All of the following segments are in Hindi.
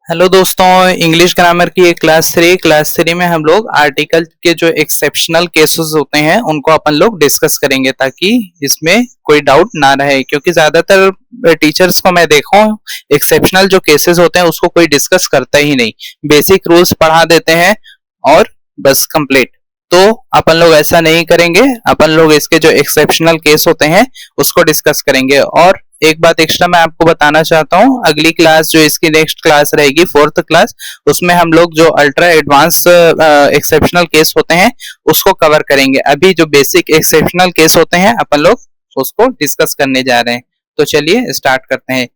हेलो दोस्तों, इंग्लिश ग्रामर की क्लास थ्री में हम लोग आर्टिकल के जो एक्सेप्शनल केसेस होते हैं उनको अपन लोग डिस्कस करेंगे ताकि इसमें कोई डाउट ना रहे। क्योंकि ज्यादातर टीचर्स को मैं देखा हूँ एक्सेप्शनल जो केसेस होते हैं उसको कोई डिस्कस करता ही नहीं, बेसिक रूल्स पढ़ा देते हैं और बस कंप्लीट। तो अपन लोग ऐसा नहीं करेंगे, अपन लोग इसके जो एक्सेप्शनल केस होते हैं उसको डिस्कस करेंगे। और एक बात एक्स्ट्रा मैं आपको बताना चाहता हूँ, अगली क्लास जो इसकी नेक्स्ट क्लास रहेगी फोर्थ क्लास, उसमें हम लोग जो अल्ट्रा एडवांस एक्सेप्शनल केस होते हैं उसको कवर करेंगे। अभी जो बेसिक एक्सेप्शनल केस होते हैं अपन लोग उसको डिस्कस करने जा रहे हैं। तो चलिए स्टार्ट करते हैं।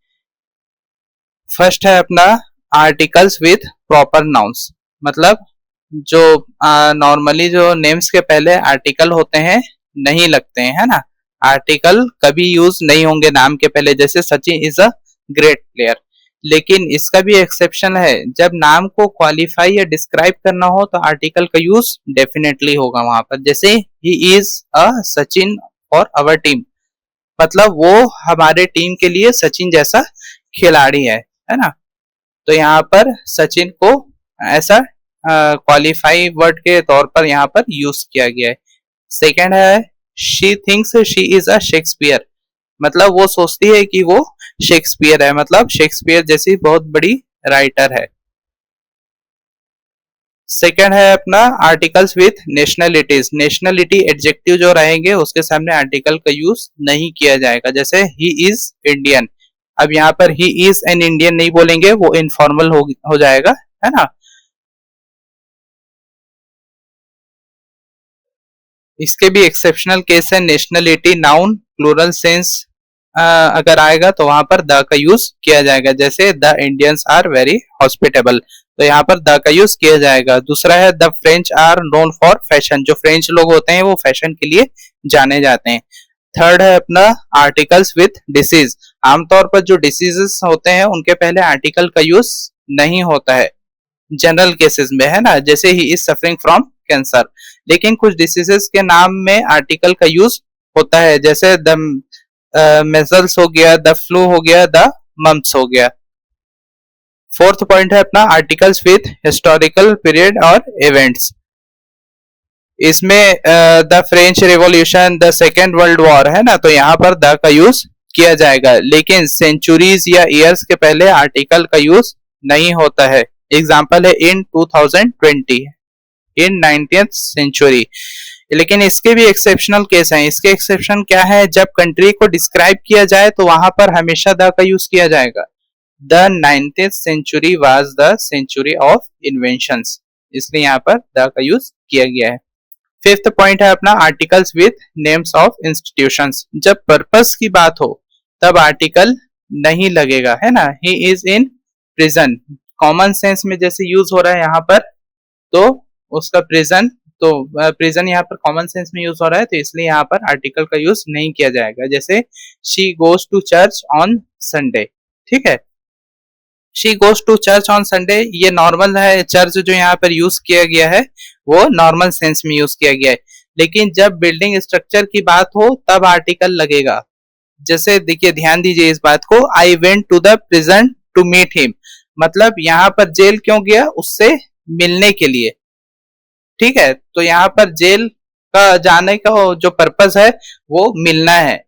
फर्स्ट है अपना आर्टिकल्स विथ प्रॉपर नाउन्स। मतलब जो नॉर्मली जो नेम्स के पहले आर्टिकल होते हैं नहीं लगते हैं, है ना। आर्टिकल कभी यूज नहीं होंगे नाम के पहले, जैसे Sachin is a great player. लेकिन इसका भी एक्सेप्शन है, जब नाम को क्वालिफाई या डिस्क्राइब करना हो तो आर्टिकल का यूज डेफिनेटली होगा वहां पर। जैसे ही is a Sachin for our team, मतलब वो हमारे टीम के लिए सचिन जैसा खिलाड़ी है ना। तो यहाँ पर सचिन को ऐसा क्वालिफाई वर्ड के तौर पर यहाँ पर यूज किया गया है। सेकेंड है she thinks she is a Shakespeare, मतलब वो सोचती है कि वो शेक्सपियर है, मतलब शेक्सपियर जैसी बहुत बड़ी राइटर है। सेकेंड है अपना articles with nationalities. Nationality adjective जो रहेंगे उसके सामने आर्टिकल का यूज नहीं किया जाएगा। जैसे ही इज इंडियन, अब यहाँ पर ही इज एन इंडियन नहीं बोलेंगे, वो इनफॉर्मल हो जाएगा, है ना। इसके भी एक्सेप्शनल केस है। नेशनलिटी नाउन प्लूरल सेंस अगर आएगा तो वहां पर द का यूज किया जाएगा। जैसे the Indians are very hospitable, तो यहाँ पर द का यूज किया जाएगा। दूसरा है the French are known for fashion, जो फ्रेंच लोग होते हैं वो फैशन के लिए जाने जाते हैं। थर्ड है अपना आर्टिकल्स विथ डिसीज। आमतौर पर जो डिसीजेस होते हैं उनके पहले आर्टिकल का यूज नहीं होता है जनरल केसेस में, है ना। जैसे ही इज सफरिंग फ्रॉम कैंसर। लेकिन कुछ डिसीजेस के नाम में आर्टिकल का यूज होता है, जैसे द मेजल्स हो गया, द फ्लू हो गया, द मम्स हो गया। फोर्थ पॉइंट है अपना आर्टिकल्स विथ हिस्टोरिकल पीरियड और इवेंट्स। इसमें the French revolution, the second world war, है ना, तो यहाँ पर द का यूज किया जाएगा। लेकिन सेंचुरीज या ईयर्स के पहले आर्टिकल का यूज नहीं होता है। एग्जाम्पल है इन 2020, इन 19th सेंचुरी। लेकिन इसके भी एक्सेप्शनल केस हैं। इसके एक्सेप्शन क्या है, जब कंट्री को डिस्क्राइब किया जाए तो वहां पर हमेशा द का यूज किया जाएगा। The 19th century was the century of inventions, इसलिए यहाँ पर द का यूज किया गया है। फिफ्थ पॉइंट है अपना articles with names of institutions. जब पर्पस की बात हो तब आर्टिकल नहीं लगेगा, है ना। He is in prison, common sense में जैसे यूज हो रहा है यहाँ पर, तो उसका प्रिजन, तो प्रिजन यहाँ पर कॉमन सेंस में यूज हो रहा है, तो इसलिए यहाँ पर आर्टिकल का यूज नहीं किया जाएगा। जैसे she goes to church on Sunday, ठीक है। She goes to church on Sunday ये नॉर्मल है। चर्च जो यहाँ पर यूज किया गया है वो नॉर्मल सेंस में यूज किया गया है। लेकिन जब बिल्डिंग स्ट्रक्चर की बात हो तब आर्टिकल लगेगा। जैसे देखिए, ध्यान दीजिए इस बात को, I went to the prison to meet him, मतलब यहाँ पर जेल क्यों गया, उससे मिलने के लिए, ठीक है। तो यहाँ पर जेल का जाने का जो पर्पस है वो मिलना है,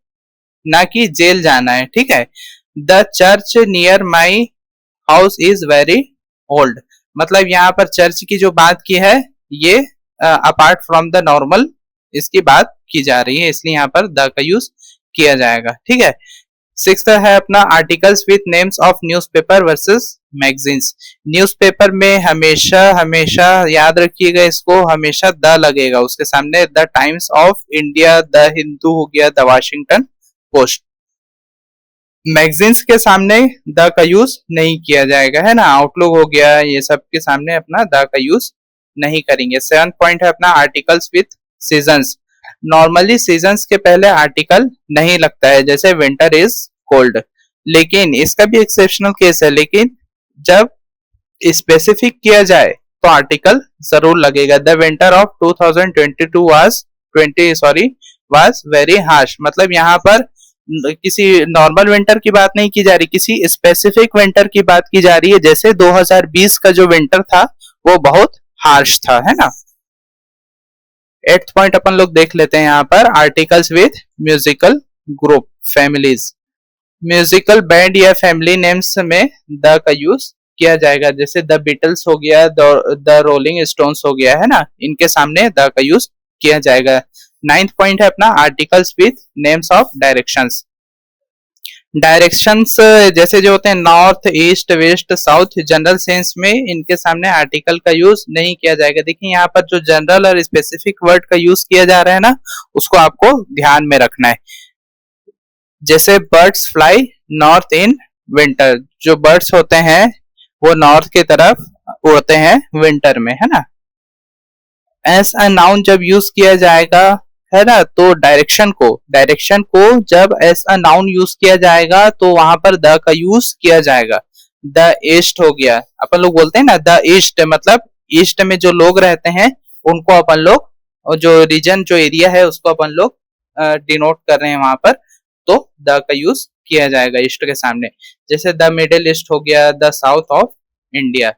ना कि जेल जाना है, ठीक है। The church near my house is very old, मतलब यहाँ पर चर्च की जो बात की है ये अपार्ट फ्रॉम द नॉर्मल इसकी बात की जा रही है, इसलिए यहाँ पर द का यूज किया जाएगा, ठीक है। सिक्स्थ है अपना articles with names of newspaper versus magazines. Newspaper में हमेशा हमेशा याद रखिएगा, इसको हमेशा द लगेगा उसके सामने। The times of India, the Hindu हो गया, द वाशिंगटन पोस्ट। मैगजीन्स के सामने द का यूज नहीं किया जाएगा, है ना। आउटलुक हो गया, ये सब के सामने अपना द का यूज नहीं करेंगे। सेवन पॉइंट है अपना articles with seasons. Normally seasons के पहले आर्टिकल नहीं लगता है, जैसे विंटर इज कोल्ड। लेकिन इसका भी एक्सेप्शनल केस है, लेकिन जब स्पेसिफिक किया जाए तो आर्टिकल जरूर लगेगा। The winter of 2022 was very harsh, मतलब यहाँ पर किसी नॉर्मल विंटर की बात नहीं की जा रही, किसी स्पेसिफिक विंटर की बात की जा रही है। जैसे 2020 का जो विंटर था वो बहुत हार्श था, है ना। 8th पॉइंट अपन लोग देख लेते हैं यहाँ पर, articles with musical group families. Musical band या फैमिली नेम्स में द का यूज किया जाएगा। जैसे द बीटल्स हो गया, द रोलिंग स्टोन्स हो गया, है ना, इनके सामने द का यूज किया जाएगा। 9th पॉइंट है अपना, articles with names of directions. Directions जैसे जो होते हैं north, east, west, south, general sense में इनके सामने आर्टिकल का यूज नहीं किया जाएगा। देखिए यहाँ पर जो जनरल और स्पेसिफिक वर्ड का यूज किया जा रहा है ना, उसको आपको ध्यान में रखना है। जैसे birds fly north in winter, जो बर्ड्स होते हैं वो नॉर्थ की तरफ उड़ते हैं विंटर में, है ना। एज अ नाउन जब यूज किया जाएगा, है ना, तो डायरेक्शन को जब एज अ नाउन यूज किया जाएगा तो वहां पर द का यूज किया जाएगा। द ईस्ट हो गया, अपन लोग बोलते हैं ना द ईस्ट, मतलब ईस्ट में जो लोग रहते हैं उनको अपन लोग, और जो रीजन जो एरिया है उसको अपन लोग डिनोट कर रहे हैं वहां पर, तो द का यूज किया जाएगा ईस्ट के सामने। जैसे द मिडिल ईस्ट हो गया, द साउथ ऑफ इंडिया,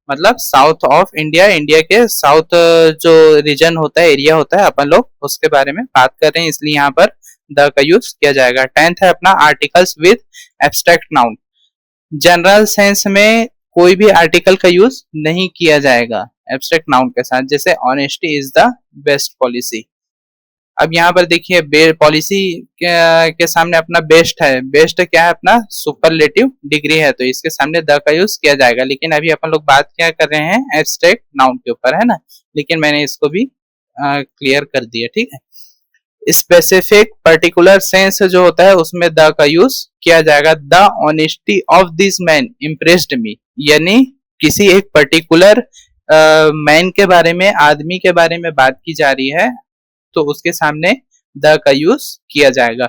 मतलब साउथ ऑफ इंडिया, इंडिया के साउथ जो रीजन होता है, एरिया होता है, अपन लोग उसके बारे में बात कर रहे हैं, इसलिए यहाँ पर द का यूज किया जाएगा। 10th है अपना, articles with abstract noun. General sense में कोई भी आर्टिकल का यूज नहीं किया जाएगा एब्स्ट्रैक्ट नाउन के साथ। जैसे honesty is the best policy. अब यहाँ पर देखिए, पॉलिसी के सामने अपना बेस्ट है, बेस्ट क्या है अपना, सुपरलेटिव डिग्री है, तो इसके सामने द का यूज किया जाएगा। लेकिन अभी अपन लोग बात क्या कर रहे हैं, एब्स्ट्रैक्ट नाउन के ऊपर, है ना, लेकिन मैंने इसको भी क्लियर कर दिया, ठीक है। स्पेसिफिक पर्टिकुलर सेंस जो होता है उसमें द का यूज किया जाएगा। The honesty of this man impressed मी, यानी किसी एक पर्टिकुलर मैन के बारे में, आदमी के बारे में बात की जा रही है, तो उसके सामने द का यूज किया जाएगा।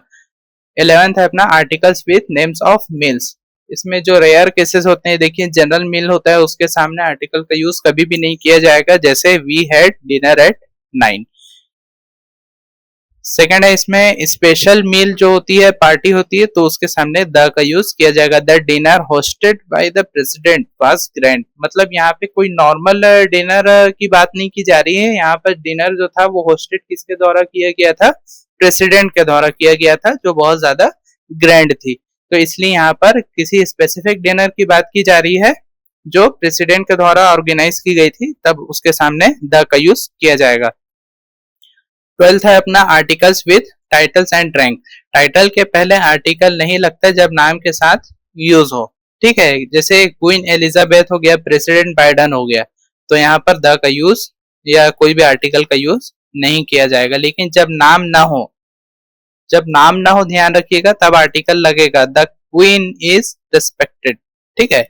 11th है अपना, articles with names of meals. इसमें जो रेयर केसेस होते हैं, देखिए जनरल मील होता है, उसके सामने आर्टिकल का यूज कभी भी नहीं किया जाएगा। जैसे we had dinner at 9। Second है इसमें, स्पेशल मील जो होती है, पार्टी होती है, तो उसके सामने द का यूज किया जाएगा। The dinner hosted by the president was grand, मतलब यहाँ पे कोई नॉर्मल डिनर की बात नहीं की जा रही है। यहाँ पर डिनर जो था वो होस्टेड किसके द्वारा किया गया था, प्रेसिडेंट के द्वारा किया गया था, जो बहुत ज्यादा ग्रैंड थी। तो इसलिए यहाँ पर किसी स्पेसिफिक डिनर की बात की जा रही है जो प्रेसिडेंट के द्वारा ऑर्गेनाइज की गई थी, तब उसके सामने द का यूज किया जाएगा। 12th है अपना, articles with titles and rank. Title के पहले आर्टिकल नहीं लगता जब नाम के साथ यूज हो, ठीक है। जैसे क्वीन एलिजाबेथ हो गया, प्रेसिडेंट बाइडन हो गया, तो यहाँ पर द का यूज या कोई भी आर्टिकल का यूज नहीं किया जाएगा। लेकिन जब नाम ना हो, ध्यान रखिएगा, तब आर्टिकल लगेगा। द क्वीन इज रिस्पेक्टेड, ठीक है।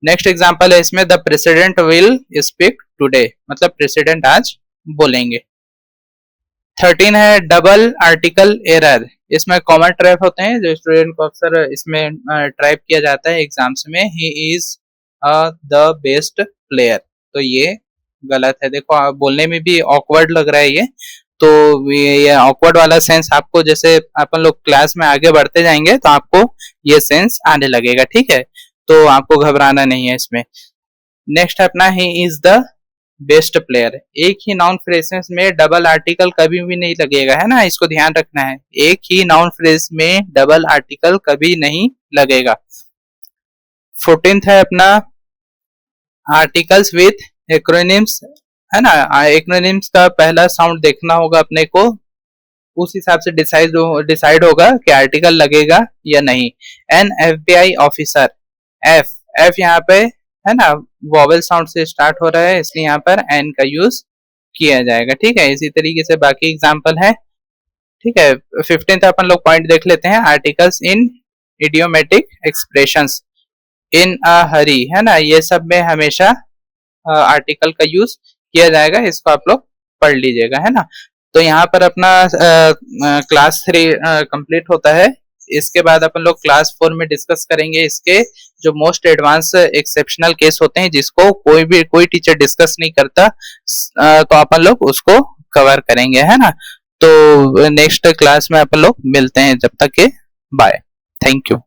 नेक्स्ट एग्जांपल है इसमें, the president will speak today, मतलब प्रेसिडेंट आज बोलेंगे। 13 है डबल आर्टिकल एरर। इसमें कॉमन ट्रैप होते हैं जो स्टूडेंट को अक्सर इसमें ट्रैप किया जाता है एग्जाम्स में। He is the best player, तो ये गलत है। देखो आप बोलने में भी ऑकवर्ड लग रहा है ये, तो ये ऑकवर्ड वाला सेंस आपको, जैसे अपन लोग क्लास में आगे बढ़ते जाएंगे तो आपको ये सेंस आने लगेगा, ठीक है, तो आपको घबराना नहीं है इसमें। नेक्स्ट अपना, he is the best player. एक ही नाउन फ्रेजेस में डबल आर्टिकल कभी भी नहीं लगेगा, है ना, इसको ध्यान रखना है। एक ही नाउन फ्रेज में डबल आर्टिकल कभी नहीं लगेगा। 14th है अपना, आर्टिकल्स विथ एक्रोनिम्स, है ना। एक्रोनिम्स का पहला साउंड देखना होगा अपने को, उस हिसाब से डिसाइड होगा कि आर्टिकल लगेगा या नहीं। एन FBI ऑफिसर, एफ यहाँ पे, है ना, वॉवेल साउंड से स्टार्ट हो रहा है, इसलिए यहाँ पर एन का यूज किया जाएगा, ठीक है। इसी तरीके से बाकी एग्जांपल है, ठीक है। 15th अपन लोग पॉइंट देख लेते हैं, आर्टिकल्स इन इडियोमेटिक एक्सप्रेशंस। इन अ हरी, है ना, ये सब में हमेशा आर्टिकल का यूज किया जाएगा, इसको आप लोग पढ़ लीजिएगा, है ना। तो यहाँ पर अपना क्लास 3 कंप्लीट होता है। इसके बाद अपन लोग क्लास 4 में डिस्कस करेंगे इसके जो मोस्ट एडवांस एक्सेप्शनल केस होते हैं, जिसको कोई टीचर डिस्कस नहीं करता, तो अपन लोग उसको कवर करेंगे, है ना। तो नेक्स्ट क्लास में अपन लोग मिलते हैं, जब तक के बाय, थैंक यू।